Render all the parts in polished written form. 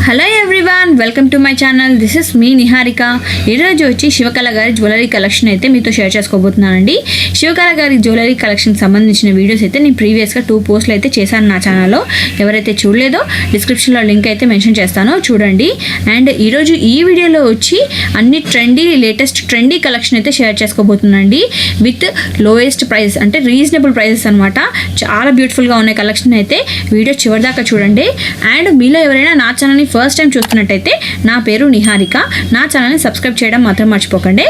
Hello everyone, welcome to my channel. This is me Niharika. ఈరోజు వచ్చి శివకళ గారి జ్యువెలరీ కలెక్షన్ అయితే మీతో షేర్ చేసుకోబోతున్నానండి. శివకళ గారి జ్యువెలరీ కలెక్షన్ సంబంధించిన వీడియోస్ అయితే నేను ప్రీవియస్గా 2 పోస్టులు అయితే చేశాను నా ఛానల్లో. ఎవరైతే చూడలేదో డిస్క్రిప్షన్లో లింక్ అయితే మెన్షన్ చేస్తానో చూడండి. అండ్ ఈరోజు ఈ వీడియోలో వచ్చి అన్ని లేటెస్ట్ ట్రెండీ కలెక్షన్ అయితే షేర్ చేసుకోబోతున్నానండి. విత్ లోయెస్ట్ ప్రైస్, అంటే రీజనబుల్ ప్రైసెస్ అనమాట. చాలా బ్యూటిఫుల్గా ఉన్నాయి కలెక్షన్ అయితే. వీడియో చివరిదాకా చూడండి. అండ్ మీలో ఎవరైనా నా ఛానల్ని ఫస్ట్ టైం చూస్తున్నట్టయితే నా పేరు నిహారిక. నా ఛానల్ని సబ్స్క్రైబ్ చేయడం మాత్రం మర్చిపోకండి.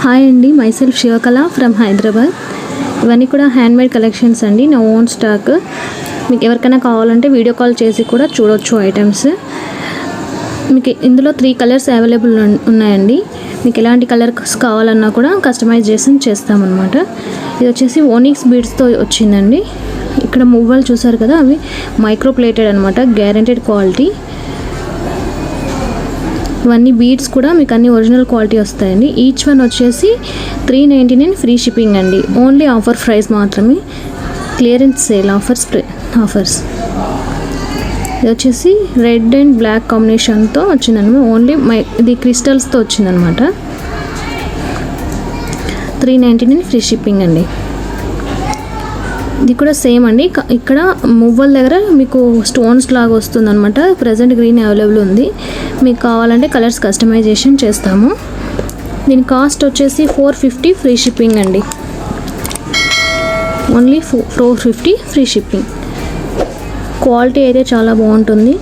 హాయ్ అండి, మైసెల్ఫ్ శివకళ ఫ్రమ్ హైదరాబాద్. ఇవన్నీ కూడా హ్యాండ్మేడ్ కలెక్షన్స్ అండి, నా ఓన్ స్టాక్. మీకు ఎవరికైనా కావాలంటే వీడియో కాల్ చేసి కూడా చూడొచ్చు ఐటమ్స్. మీకు ఇందులో 3 కలర్స్ అవైలబుల్ ఉన్నాయండి. మీకు ఎలాంటి కలర్స్ కావాలన్నా కూడా కస్టమైజేషన్ చేస్తామన్నమాట. ఇది వచ్చేసి ఓనిక్స్ బీడ్స్తో వచ్చిందండి. ఇక్కడ మువ్వలు చూసారు కదా, అవి మైక్రో ప్లేటెడ్ అనమాట, గ్యారెంటెడ్ క్వాలిటీ. ఇవన్నీ బీడ్స్ కూడా మీకు అన్ని ఒరిజినల్ క్వాలిటీ వస్తాయండి. ఈచ్ వన్ వచ్చేసి 399 ఫ్రీ షిప్పింగ్ అండి. ఓన్లీ ఆఫర్ ప్రైస్ మాత్రమే, క్లియరెన్స్ సేల్ ఆఫర్స్. ఇది వచ్చేసి రెడ్ అండ్ బ్లాక్ కాంబినేషన్తో వచ్చిందనమాట. ఓన్లీ ఇది క్రిస్టల్స్తో వచ్చిందనమాట. 399 ఫ్రీ షిప్పింగ్ అండి. ఇది కూడా సేమ్ అండి. ఇక్కడ మువ్వల దగ్గర మీకు స్టోన్స్ లాగా వస్తుందన్నమాట. ప్రజెంట్ గ్రీన్ అవైలబుల్ ఉంది. మీకు కావాలంటే కలర్స్ కస్టమైజేషన్ చేస్తాము. దీని కాస్ట్ వచ్చేసి 450 ఫ్రీ షిప్పింగ్ అండి. Only 450 free shipping. క్వాలిటీ అయితే చాలా బాగుంటుంది.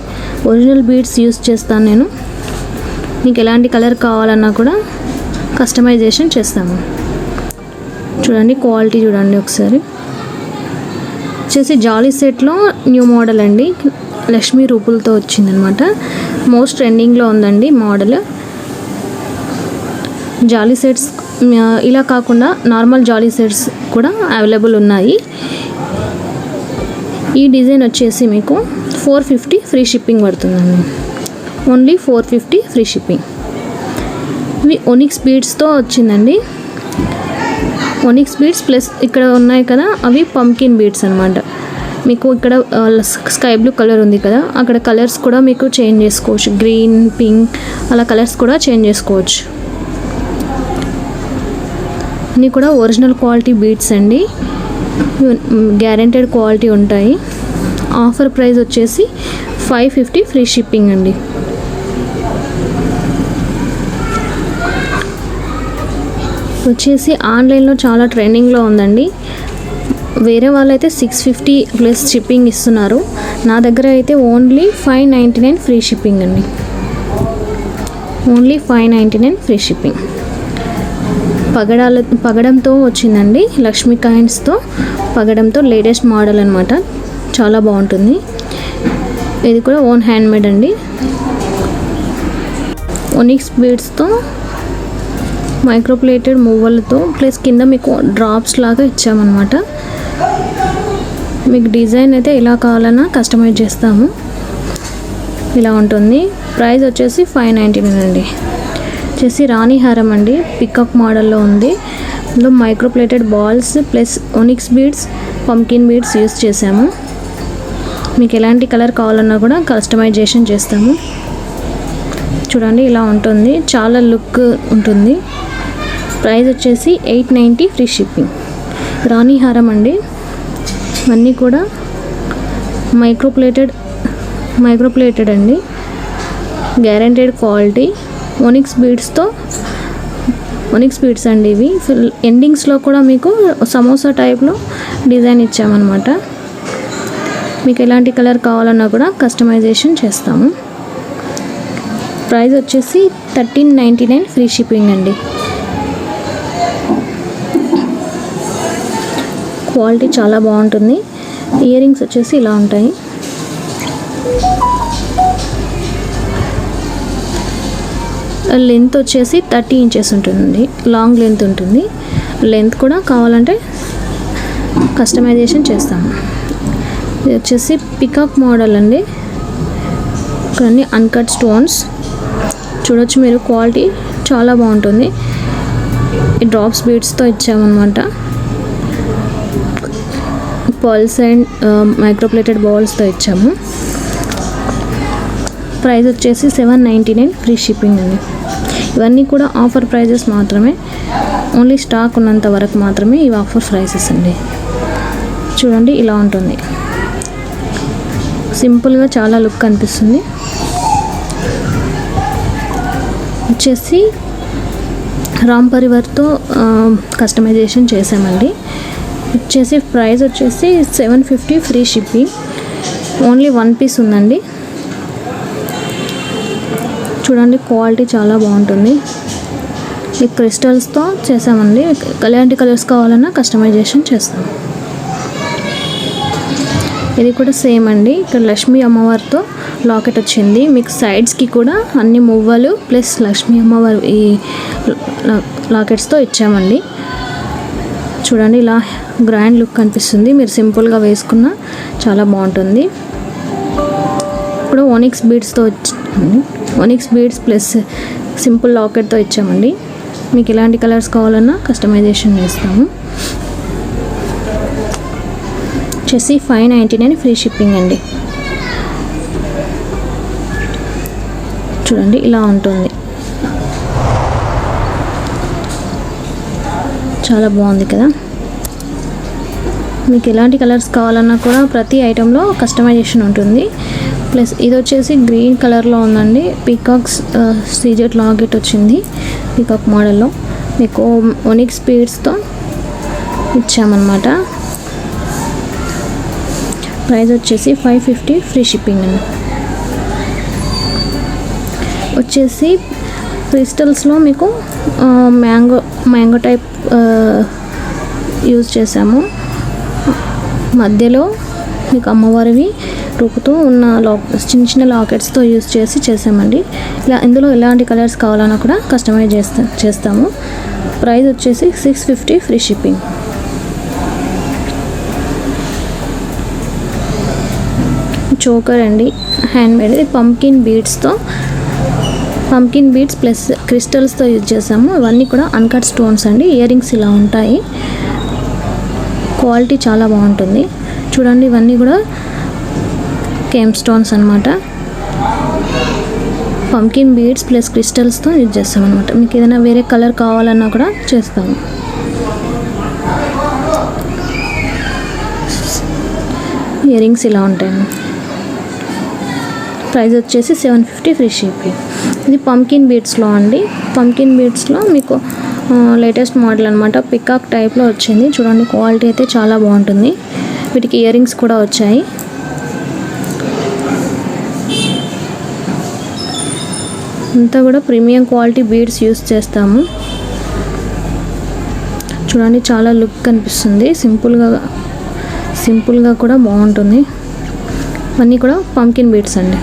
ఒరిజినల్ బీడ్స్ యూస్ చేస్తాను నేను. మీకు ఎలాంటి కలర్ కావాలన్నా కూడా కస్టమైజేషన్ చేస్తాము. చూడండి క్వాలిటీ చూడండి ఒకసారి. వచ్చేసి జాలీ సెట్లో న్యూ మోడల్ అండి. లక్ష్మీ రూపులతో వచ్చిందనమాట. మోస్ట్ ట్రెండింగ్లో ఉందండి మోడల్. జాలీ సెట్స్ ఇలా కాకుండా నార్మల్ జాలీ సెట్స్ కూడా అవైలబుల్ ఉన్నాయి. ఈ డిజైన్ వచ్చేసి మీకు 450 ఫ్రీ షిప్పింగ్ పడుతుందండి. Only 450 free shipping. ఇవి ఒనిక్స్ బీడ్స్తో వచ్చిందండి. ఒనిక్స్ బీడ్స్ ప్లస్ ఇక్కడ ఉన్నాయి కదా, అవి పంకిన్ బీడ్స్ అనమాట. మీకు ఇక్కడ స్కై బ్లూ కలర్ ఉంది కదా, అక్కడ కలర్స్ కూడా మీకు చేంజ్ చేసుకోవచ్చు. గ్రీన్, పింక్ అలా కలర్స్ కూడా చేంజ్ చేసుకోవచ్చు. అన్నీ కూడా ఒరిజినల్ క్వాలిటీ బీడ్స్ అండి, గ్యారెంటెడ్ క్వాలిటీ ఉంటాయి. ఆఫర్ ప్రైస్ వచ్చేసి 550 ఫ్రీ షిప్పింగ్ అండి. వచ్చేసి ఆన్లైన్లో చాలా ట్రెండింగ్లో ఉందండి. వేరే వాళ్ళైతే 650 ప్లస్ షిప్పింగ్ ఇస్తున్నారు. నా దగ్గర అయితే ఓన్లీ 599 ఫ్రీ షిప్పింగ్ అండి. Only 599 free shipping. పగడంతో వచ్చిందండి. లక్ష్మీ కాయిన్స్తో పగడంతో లేటెస్ట్ మోడల్ అనమాట. చాలా బాగుంటుంది. ఇది కూడా ఓన్ హ్యాండ్మేడ్ అండి. ఒనిక్స్ బీడ్స్తో మైక్రోప్లేటెడ్ మువ్వలతో ప్లస్ కింద మీకు డ్రాప్స్ లాగా ఇచ్చామన్నమాట. మీకు డిజైన్ అయితే ఇలా కావాలన్నా కస్టమైజ్ చేస్తాము. ఇలా ఉంటుంది. ప్రైస్ వచ్చేసి 599 అండి. వచ్చేసి రాణి హారం అండి, పికప్ మోడల్లో ఉంది. ఇందులో microplated balls plus onyx beads, pumpkin beads use చేసాము. మీకు ఎలాంటి కలర్ కావాలన్నా కూడా కస్టమైజేషన్ చేస్తాము. చూడండి ఇలా ఉంటుంది, చాలా లుక్ ఉంటుంది. ప్రైస్ వచ్చేసి 890 ఫ్రీ షిప్పింగ్. రాణి హారం అండి. ఇవన్నీ కూడా మైక్రోప్లేటెడ్ అండి, గ్యారెంటెడ్ క్వాలిటీ. ఒనిక్స్ బీడ్స్ అండి ఇవి. ఎండింగ్స్లో కూడా మీకు సమోసా టైప్లో డిజైన్ ఇచ్చామన్నమాట. మీకు ఎలాంటి కలర్ కావాలన్నా కూడా కస్టమైజేషన్ చేస్తాము. ప్రైస్ వచ్చేసి 1399 ఫ్రీ షిప్పింగ్ అండి. క్వాలిటీ చాలా బాగుంటుంది. ఇయర్ రింగ్స్ వచ్చేసి ఇలా ఉంటాయి. లెంత్ వచ్చేసి 30 ఇంచెస్ ఉంటుంది. లాంగ్ లెంత్ ఉంటుంది. లెంత్ కూడా కావాలంటే కస్టమైజేషన్ చేస్తాము. ఇది వచ్చేసి పికప్ మోడల్ అండి. ఇక్కడ అన్ని అన్కట్ స్టోన్స్ చూడొచ్చు మీరు. క్వాలిటీ చాలా బాగుంటుంది. ఈ డ్రాప్స్ బీడ్స్తో ఇచ్చామన్నమాట. పర్ల్స్ అండ్ మైక్రోప్లేటెడ్ బౌల్స్తో ఇచ్చాము. ప్రైస్ వచ్చేసి 799 ఫ్రీ షిప్పింగ్ అండి. ఇవన్నీ కూడా ఆఫర్ ప్రైజెస్ మాత్రమే, ఓన్లీ స్టాక్ ఉన్నంత వరకు మాత్రమే ఇవి ఆఫర్ ప్రైసెస్ అండి. చూడండి ఇలా ఉంటుంది, సింపుల్గా చాలా లుక్ అనిపిస్తుంది. వచ్చేసి రామ్ పరివార్తో కస్టమైజేషన్ చేసామండి. వచ్చేసి ప్రైస్ వచ్చేసి 750 ఫ్రీ షిప్పింగ్, ఓన్లీ 1 పీస్ ఉందండి. చూడండి క్వాలిటీ చాలా బాగుంటుంది. ఈ క్రిస్టల్స్తో చేసామండి, ఎలాంటి కలర్స్ కావాలన్నా కస్టమైజేషన్ చేస్తాం. ఇది కూడా సేమ్ అండి, ఇక్కడ లక్ష్మీ అమ్మవారితో లాకెట్ వచ్చింది. మీకు సైడ్స్కి కూడా అన్ని మువ్వలు ప్లస్ లక్ష్మీ అమ్మవారి ఈ లాకెట్స్తో ఇచ్చామండి. చూడండి ఇలా గ్రాండ్ లుక్ కనిపిస్తుంది, మీరు సింపుల్గా వేసుకున్న చాలా బాగుంటుంది. ఇప్పుడు ఓనిక్స్ బీడ్స్తో వచ్చింది, ఓనిక్స్ బీడ్స్ ప్లస్ సింపుల్ లాకెట్తో ఇచ్చామండి. మీకు ఎలాంటి కలర్స్ కావాలన్నా కస్టమైజేషన్ చేస్తాము. వచ్చేసి 599 ఫ్రీ షిప్పింగ్ అండి. చూడండి ఇలా ఉంటుంది, చాలా బాగుంది కదా. మీకు ఎలాంటి కలర్స్ కావాలన్నా కూడా ప్రతి ఐటెంలో కస్టమైజేషన్ ఉంటుంది. ప్లస్ ఇది వచ్చేసి గ్రీన్ కలర్లో ఉందండి, పీకాక్స్ సీజెట్ లాకెట్ వచ్చింది పీకాక్ మోడల్లో. మీకు ఓనిక్స్ బీడ్స్తో ఇచ్చామన్నమాట. ప్రైస్ వచ్చేసి 550 ఫ్రీ షిప్పింగ్ అండి. వచ్చేసి క్రిస్టల్స్లో మీకు మ్యాంగో టైప్ యూజ్ చేసాము. మధ్యలో మీకు అమ్మవారివి రూపుతూ ఉన్న చిన్న చిన్న లాకెట్స్తో యూజ్ చేసామండి. ఇందులో ఎలాంటి కలర్స్ కావాలన్నా కూడా కస్టమైజ్ చేస్తాము. ప్రైస్ వచ్చేసి 650 ఫ్రీ షిప్పింగ్. చోకర్ అండి, హ్యాండ్మేడ్, పంకిన్ బీడ్స్ ప్లస్ క్రిస్టల్స్తో యూజ్ చేసాము. ఇవన్నీ కూడా అన్కట్ స్టోన్స్ అండి. ఇయర్ రింగ్స్ ఇలా ఉంటాయి, క్వాలిటీ చాలా బాగుంటుంది. చూడండి ఇవన్నీ కూడా కేమ్ స్టోన్స్ అనమాట. పంకిన్ బీడ్స్ ప్లస్ క్రిస్టల్స్తో యూజ్ చేస్తాం అనమాట. మీకు ఏదైనా వేరే కలర్ కావాలన్నా కూడా చేస్తాము. ఇయర్ రింగ్స్ ఇలా ఉంటాయండి. ప్రైస్ వచ్చేసి 750 ఫ్రీ షిప్పింగ్. ఇది పంకిన్ బీడ్స్లో అండి. పంకిన్ బీడ్స్లో మీకు లేటెస్ట్ మోడల్ అనమాట, పికాక్ టైప్లో వచ్చింది. చూడండి క్వాలిటీ అయితే చాలా బాగుంటుంది. వీటికి ఇయర్ రింగ్స్ కూడా వచ్చాయి. అంతా కూడా ప్రీమియం క్వాలిటీ బీడ్స్ యూస్ చేస్తాము. చూడండి చాలా లుక్ కనిపిస్తుంది, సింపుల్గా కూడా బాగుంటుంది. అన్నీ కూడా పంకిన్ బీడ్స్ అండి,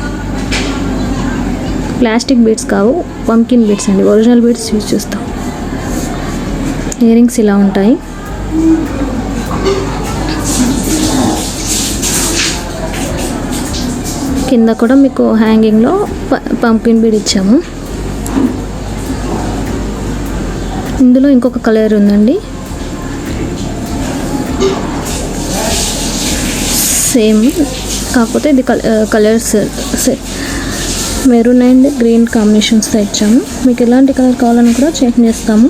ప్లాస్టిక్ బీడ్స్ కావు, పంకిన్ బీడ్స్ అండి. ఒరిజినల్ బీడ్స్ యూజ్ చేస్తాం. ఇయర్ రింగ్స్ ఇలా ఉంటాయి. కింద కూడా మీకు హ్యాంగింగ్లో పంకిన్ బీడ్ ఇచ్చాము. ఇందులో ఇంకొక కలర్ ఉందండి, సేమ్ కాకపోతే ఇది కలర్స్ మెరూన్ అండ్ గ్రీన్ కాంబినేషన్స్తో ఇచ్చాము. మీకు ఎలాంటి కలర్ కావాలని కూడా చేంజ్ చేస్తాము.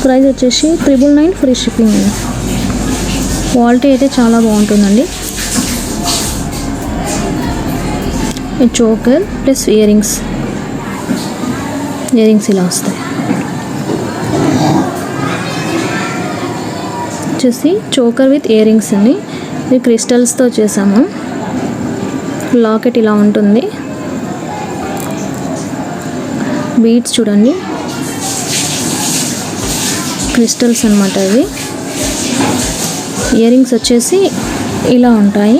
ప్రైస్ వచ్చేసి 999 ఫ్రీ షిప్పింగ్ అండి. క్వాలిటీ అయితే చాలా బాగుంటుందండి. చోకర్ ప్లస్ ఇయర్ రింగ్స్ ఇలా వస్తాయి. వచ్చేసి చోకర్ విత్ ఇయర్ రింగ్స్ అండి. ఇది క్రిస్టల్స్తో చేసాము. లాకెట్ ఇలా ఉంటుంది. బీడ్స్ చూడండి, క్రిస్టల్స్ అన్నమాట ఇవి. ఇయర్ రింగ్స్ వచ్చేసి ఇలా ఉంటాయి.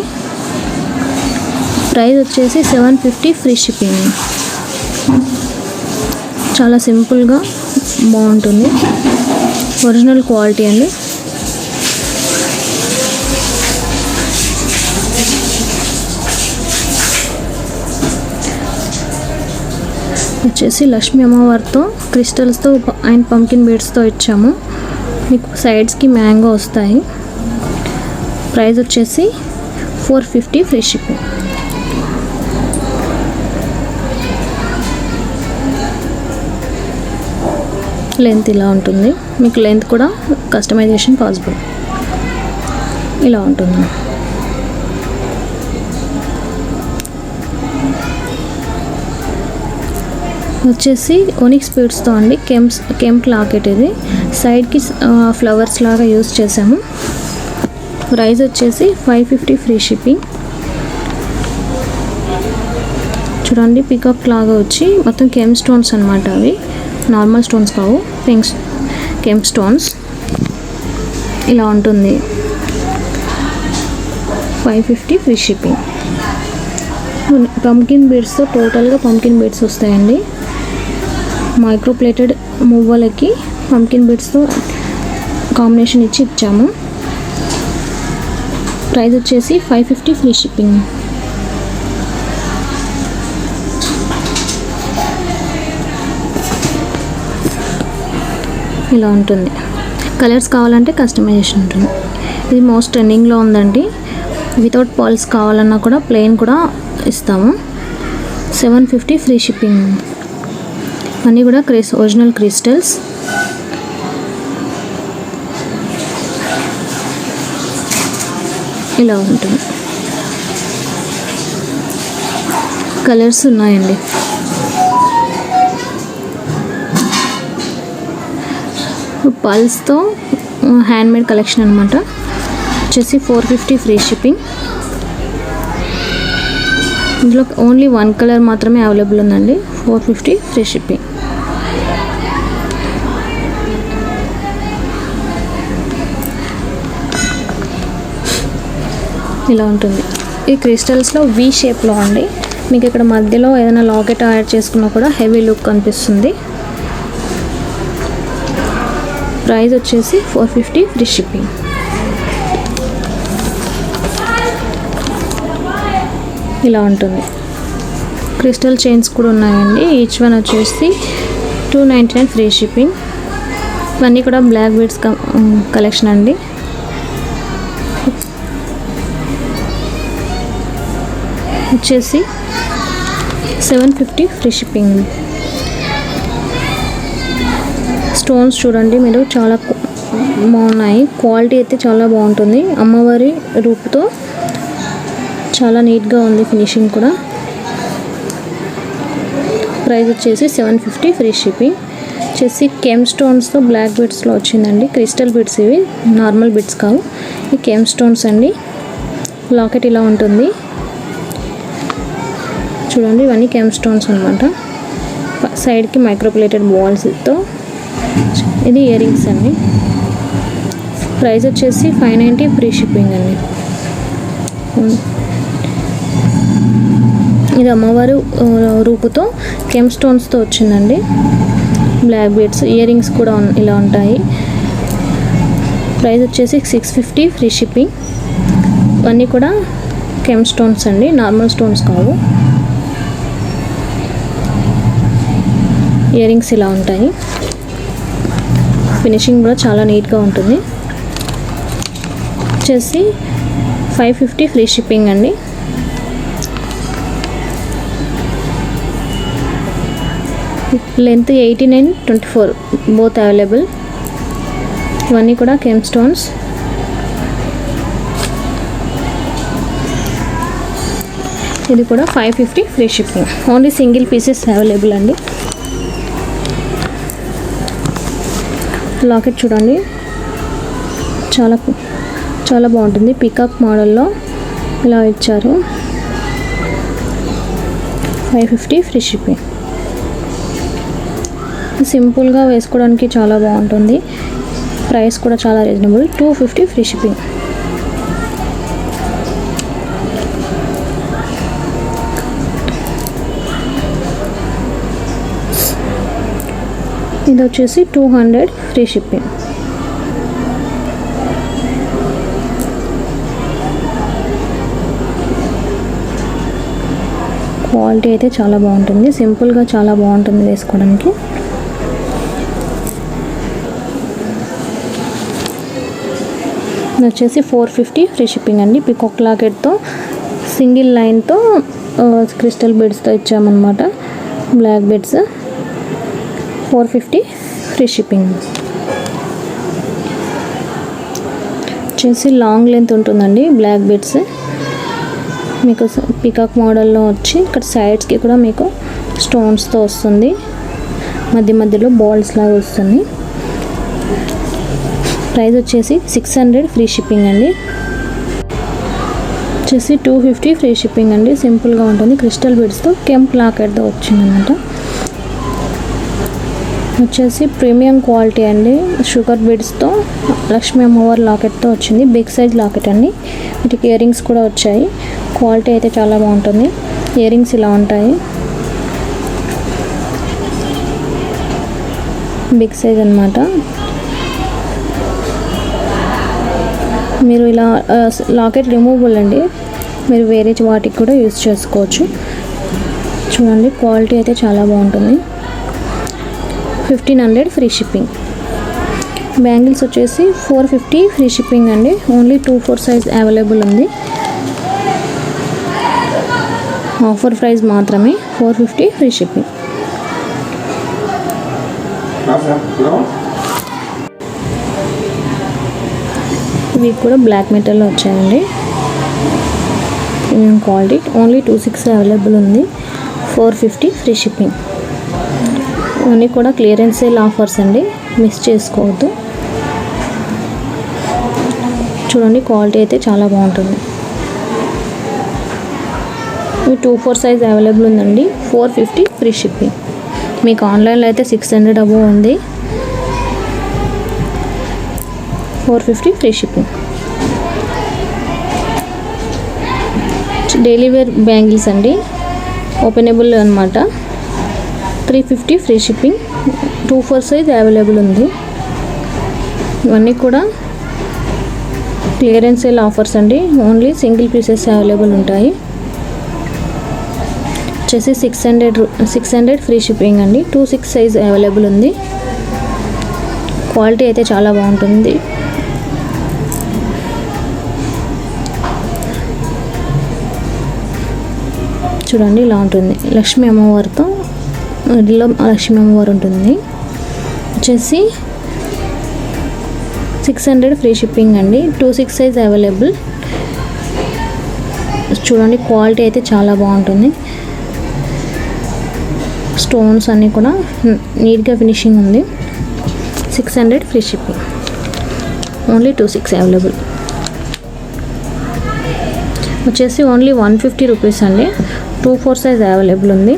ప్రైస్ వచ్చేసి 750 ఫ్రీ షిప్పింగ్. చాలా సింపుల్గా బాగుంటుంది, ఒరిజినల్ క్వాలిటీ అండి. వచ్చేసి లక్ష్మీ అమ్మవారితో క్రిస్టల్స్తో అండ్ పంకిన్ బీడ్స్తో ఇచ్చాము. మీకు సైడ్స్కి మ్యాంగో వస్తాయి. ప్రైస్ వచ్చేసి 450 ఫ్రీ షిప్పింగ్. లెంత్ ఇలా ఉంటుంది, మీకు లెంత్ కూడా కస్టమైజేషన్ పాసిబుల్. ఇలా ఉంటుంది. వచ్చేసి ఓనిక్స్ బీడ్స్తో అండి, కెంప్ లాకెట్. ఇది సైడ్కి ఫ్లవర్స్ లాగా యూస్ చేసాము. ప్రైస్ వచ్చేసి 550 ఫ్రీ షిప్పింగ్. చూడండి, పికాక్ లాగా వచ్చి మొత్తం కెమ్ స్టోన్స్ అనమాట. అవి నార్మల్ స్టోన్స్ కావు, కెమ్ స్టోన్స్. ఇలా ఉంటుంది. 550 ఫ్రీ షిప్పింగ్. పంకిన్ బీడ్స్తో టోటల్గా పంకిన్ బీడ్స్ వస్తాయండి. మైక్రో ప్లేటెడ్ మువ్వలకి పంకిన్ బీడ్స్తో కాంబినేషన్ ఇచ్చాము. ప్రైస్ వచ్చేసి 550 ఫ్రీ షిప్పింగ్. ఇలా ఉంటుంది. కలర్స్ కావాలంటే కస్టమైజేషన్ ఉంటుంది. ఇది మోస్ట్ ట్రెండింగ్లో ఉందండి. వితౌట్ పాల్స్ కావాలన్నా కూడా ప్లెయిన్ కూడా ఇస్తాము. 750 ఫ్రీ షిప్పింగ్. అన్నీ కూడా ఒరిజినల్ క్రిస్టల్స్. ఇలా ఉంటుంది. కలర్స్ ఉన్నాయండి. పల్స్తో హ్యాండ్మేడ్ కలెక్షన్ అనమాట. వచ్చేసి 450 ఫ్రీ షిప్పింగ్. ఇందులో ఓన్లీ 1 కలర్ మాత్రమే అవైలబుల్ ఉందండి. 450 ఫ్రీ షిప్పింగ్. ఇలా ఉంటుంది. ఈ క్రిస్టల్స్లో వి షేప్లో అండి. మీకు ఇక్కడ మధ్యలో ఏదైనా లాకెట్ యాడ్ చేసుకున్నా కూడా హెవీ లుక్ కనిపిస్తుంది. ప్రైస్ వచ్చేసి 450 ఫ్రీ షిప్పింగ్. ఇలా ఉంటుంది. క్రిస్టల్ చైన్స్ కూడా ఉన్నాయండి. ఈచ్ వన్ వచ్చేసి 299 ఫ్రీ షిప్పింగ్. ఇవన్నీ కూడా బ్లాక్ బీడ్స్ కలెక్షన్ అండి. వచ్చేసి 750 ఫ్రీ షిప్పింగ్. స్టోన్స్ చూడండి మీరు, చాలా బాగున్నాయి. క్వాలిటీ అయితే చాలా బాగుంటుంది. అమ్మవారి రూపుతో చాలా నీట్గా ఉంది ఫినిషింగ్ కూడా. ప్రైస్ వచ్చేసి 750 ఫ్రీ షిప్పింగ్. వచ్చేసి కెమ్ స్టోన్స్తో బ్లాక్ బీడ్స్లో వచ్చిందండి. క్రిస్టల్ బీడ్స్ ఇవి, నార్మల్ బీడ్స్ కావు. ఈ కెమ్ స్టోన్స్ అండి. లాకెట్ ఇలా ఉంటుంది చూడండి. ఇవన్నీ కెమ్ స్టోన్స్ అనమాట. సైడ్కి మైక్రోప్లేటెడ్ బాల్స్తో. ఇది ఇయర్ రింగ్స్ అండి. ప్రైస్ వచ్చేసి 590 ఫ్రీ షిప్పింగ్ అండి. ఇది అమ్మవారు రూపుతో కెమ్ స్టోన్స్తో వచ్చిందండి. బ్లాక్ బీడ్స్, ఇయర్ రింగ్స్ కూడా ఇలా ఉంటాయి. ప్రైస్ వచ్చేసి 650 ఫ్రీ షిప్పింగ్. ఇవన్నీ కూడా కెమ్ స్టోన్స్ అండి, నార్మల్ స్టోన్స్ కావు. ఇయర్ రింగ్స్ ఇలా ఉంటాయి. ఫినిషింగ్ కూడా చాలా నీట్గా ఉంటుంది. వచ్చేసి 550 ఫ్రీ షిప్పింగ్ అండి. Length 18 and 24 both available. ఇవన్నీ కూడా కెమ్ స్టోన్స్. ఇది కూడా 550 free shipping. Only single pieces available అండి. లాకెట్ చూడండి, చాలా చాలా బాగుంటుంది. పికాక్ మోడల్లో ఇలా ఇచ్చారు. 550 ఫ్రీ షిప్పింగ్. సింపుల్గా వేసుకోవడానికి చాలా బాగుంటుంది. ప్రైస్ కూడా చాలా రీజనబుల్. 250 free shipping. ఇది వచ్చేసి 200 ఫ్రీ షిప్పింగ్. క్వాలిటీ అయితే చాలా బాగుంటుంది. సింపుల్గా చాలా బాగుంటుంది వేసుకోవడానికి. ఇది వచ్చేసి 450 ఫ్రీ షిప్పింగ్ అండి. పికాక్ లాకెట్తో సింగిల్ లైన్తో క్రిస్టల్ బెడ్స్తో ఇచ్చామన్నమాట. Black beads 450 free shipping. వచ్చేసి లాంగ్ లెంత్ ఉంటుందండి బ్లాక్ బెడ్స్. మీకు పికాక్ మోడల్లో వచ్చి ఇక్కడ సైడ్స్కి కూడా మీకు స్టోన్స్తో వస్తుంది. మధ్య మధ్యలో బాల్స్ లాగా వస్తుంది. ప్రైస్ వచ్చేసి 600 ఫ్రీ షిప్పింగ్ అండి. వచ్చేసి 250 ఫ్రీ షిప్పింగ్ అండి. సింపుల్గా ఉంటుంది. క్రిస్టల్ బెడ్స్తో కెంప్ లాకెట్తో వచ్చిందన్నమాట. వచ్చేసి ప్రీమియం క్వాలిటీ అండి. షుగర్ బెడ్స్తో లక్ష్మీ అమ్మవారి లాకెట్తో వచ్చింది. బిగ్ సైజ్ లాకెట్ అండి. వీటికి ఇయర్ రింగ్స్ కూడా వచ్చాయి. క్వాలిటీ అయితే చాలా బాగుంటుంది. ఇయర్ రింగ్స్ ఇలా ఉంటాయి. బిగ్ సైజ్ అన్నమాట. మీరు ఇలా లాకెట్ రిమూవబుల్ అండి. మీరు వేరే వాటికి కూడా యూజ్ చేసుకోవచ్చు. చూడండి క్వాలిటీ అయితే చాలా బాగుంటుంది. 1500 ఫ్రీ షిప్పింగ్. బ్యాంగిల్స్ వచ్చేసి 450 ఫ్రీ షిప్పింగ్ అండి. ఓన్లీ 2-4 సైజ్ అవైలబుల్ ఉంది. ఆఫర్ ప్రైస్ మాత్రమే 450 ఫ్రీ షిప్పింగ్. ఇవి కూడా బ్లాక్ మెటల్లో వచ్చాయండి. Premium quality. ఓన్లీ 26 అవైలబుల్ ఉంది. 450 ఫ్రీ షిప్పింగ్. ఇవన్నీ కూడా క్లియరెన్స్ సేల్ ఆఫర్స్ అండి. మిస్ చేసుకోవద్దు. చూడండి క్వాలిటీ అయితే చాలా బాగుంటుంది. ఇవి 2-4 సైజ్ అవైలబుల్ ఉందండి. 450 ఫ్రీ షిప్పింగ్. మీకు ఆన్లైన్లో అయితే 600 అబోవ్ ఉంది. 450 free shipping. Daily wear bangles అండి. ఓపెనబుల్ అనమాట. 350 ఫ్రీ షిప్పింగ్. 2-4 సైజ్ అవైలబుల్ ఉంది. ఇవన్నీ కూడా క్లియరెన్స్ సేల్ ఆఫర్స్ అండి. ఓన్లీ సింగిల్ పీసెస్ అవైలబుల్ ఉంటాయి. వచ్చేసి 600 ఫ్రీ షిప్పింగ్ అండి. 2-6 సైజ్ అవైలబుల్ ఉంది. క్వాలిటీ అయితే చాలా బాగుంటుంది. చూడండి ఇలా ఉంటుంది. లక్ష్మీ అమ్మవారితో ఇదిలో లక్ష్మీ అమ్మవారు ఉంటుంది. వచ్చేసి 600 ఫ్రీ షిప్పింగ్ అండి. 2-6 సైజ్ అవైలబుల్. చూడండి క్వాలిటీ అయితే చాలా బాగుంటుంది. స్టోన్స్ అన్నీ కూడా నీట్గా ఫినిషింగ్ ఉంది. 600 ఫ్రీ షిప్పింగ్. Only 2-6 available. వచ్చేసి ఓన్లీ 150 రూపీస్ అండి. 2-4 సైజ్ అవైలబుల్ ఉంది.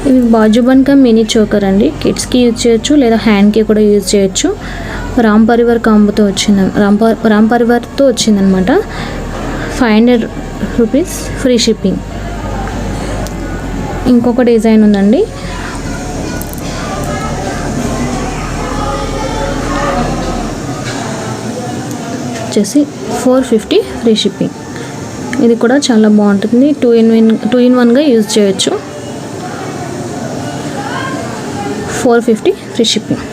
ఇవి బాజుబన్ కా మినీ చోకర్ అండి. కిడ్స్కి యూజ్ చేయొచ్చు లేదా హ్యాండ్కి కూడా యూజ్ చేయొచ్చు. రామ్ పరివార్ కాంబోతో వచ్చింది. రామ్ పరివార్తో వచ్చిందనమాట. 500 రూపీస్ ఫ్రీ షిప్పింగ్. ఇంకొక డిజైన్ ఉందండి. వచ్చేసి 450 ఫ్రీ షిప్పింగ్. ఇది కూడా చాలా బాగుంటుంది. 2-in-1గా యూజ్ చేయొచ్చు. 450 free shipping.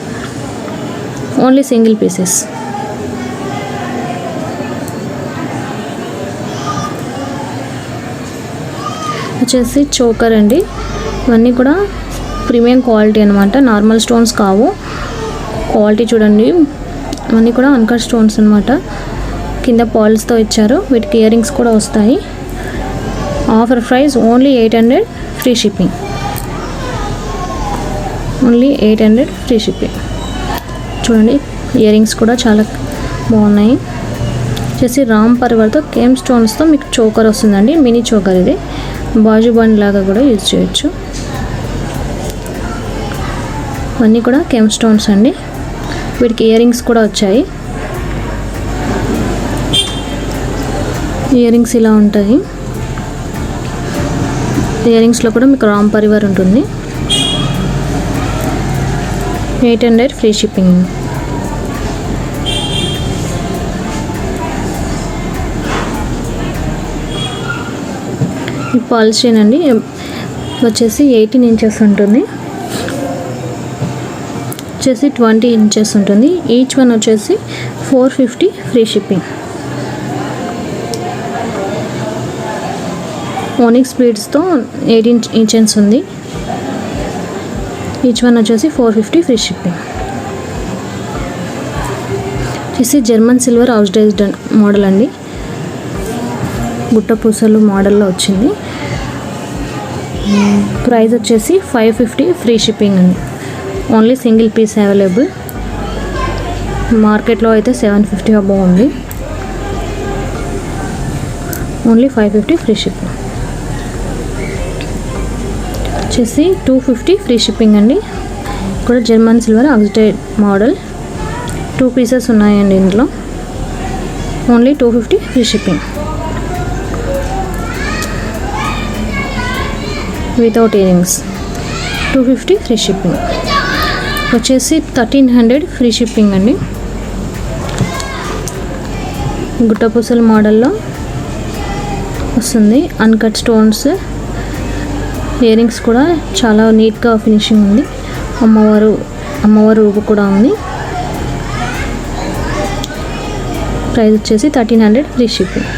Only single pieces. వచ్చేసి చోకర్ అండి. ఇవన్నీ కూడా ప్రీమియం క్వాలిటీ అనమాట. నార్మల్ స్టోన్స్ కావు. క్వాలిటీ చూడండి. ఇవన్నీ కూడా అన్కట్ స్టోన్స్ అనమాట. కింద పాల్స్తో ఇచ్చారు. వీటికి ఇయర్ రింగ్స్ కూడా వస్తాయి. Offer price only 800 free shipping. Only 800 free shipping. చూడండి ఇయర్ రింగ్స్ కూడా చాలా బాగున్నాయి. వచ్చేసి రామ్ పరివార్తో కేమ్ స్టోన్స్తో మీకు చోకర్ వస్తుందండి. మినీ చోకర్ ఇది. బాజు బండ్ లాగా కూడా యూజ్ చేయొచ్చు. ఇవన్నీ కూడా కేమ్ స్టోన్స్ అండి. వీటికి ఇయర్ రింగ్స్ కూడా వచ్చాయి. ఇయర్ రింగ్స్ ఇలా ఉంటాయి. ఇయర్ రింగ్స్లో కూడా మీకు రామ్ పరివార్ ఉంటుంది. 800 ఫ్రీ షిప్పింగ్. ఈ పల్స్ చైన్ అండి. వచ్చేసి 18 ఇంచెస్ ఉంటుంది. వచ్చేసి 20 ఇంచెస్ ఉంటుంది. ఈచ్ వన్ వచ్చేసి 450 ఫ్రీ షిప్పింగ్. ఓనిక్స్ బీడ్స్తో 18 ఇంచెస్ ఉంది. ఈచ్ వన్ వచ్చేసి 450 ఫ్రీ షిప్పింగ్. వచ్చేసి జర్మన్ సిల్వర్ ఆక్సిడైజ్డ్ మోడల్ అండి, గుట్ట పూసలు మోడల్లో వచ్చింది. ప్రైస్ వచ్చేసి 550 ఫ్రీ షిప్పింగ్ అండి. Only single piece available. మార్కెట్లో అయితే 750 అబౌవ్ ఉంది. Only 550 free shipping. వచ్చేసి 250 ఫ్రీ షిప్పింగ్ అండి. ఇక్కడ German silver oxidised model 2 pieces ఉన్నాయండి ఇందులో. Only 250 free shipping without earrings. 250 free shipping. వచ్చేసి 1300 ఫ్రీ షిప్పింగ్ అండి. గుట్టపూసల మోడల్లో వస్తుంది. అన్కట్ స్టోన్స్, ఇయరింగ్స్ కూడా చాలా నీట్గా ఫినిషింగ్ ఉంది. అమ్మవారు రూపు కూడా ఉంది. ప్రైస్ వచ్చేసి 1300 ఫ్రీ షిప్పింగ్.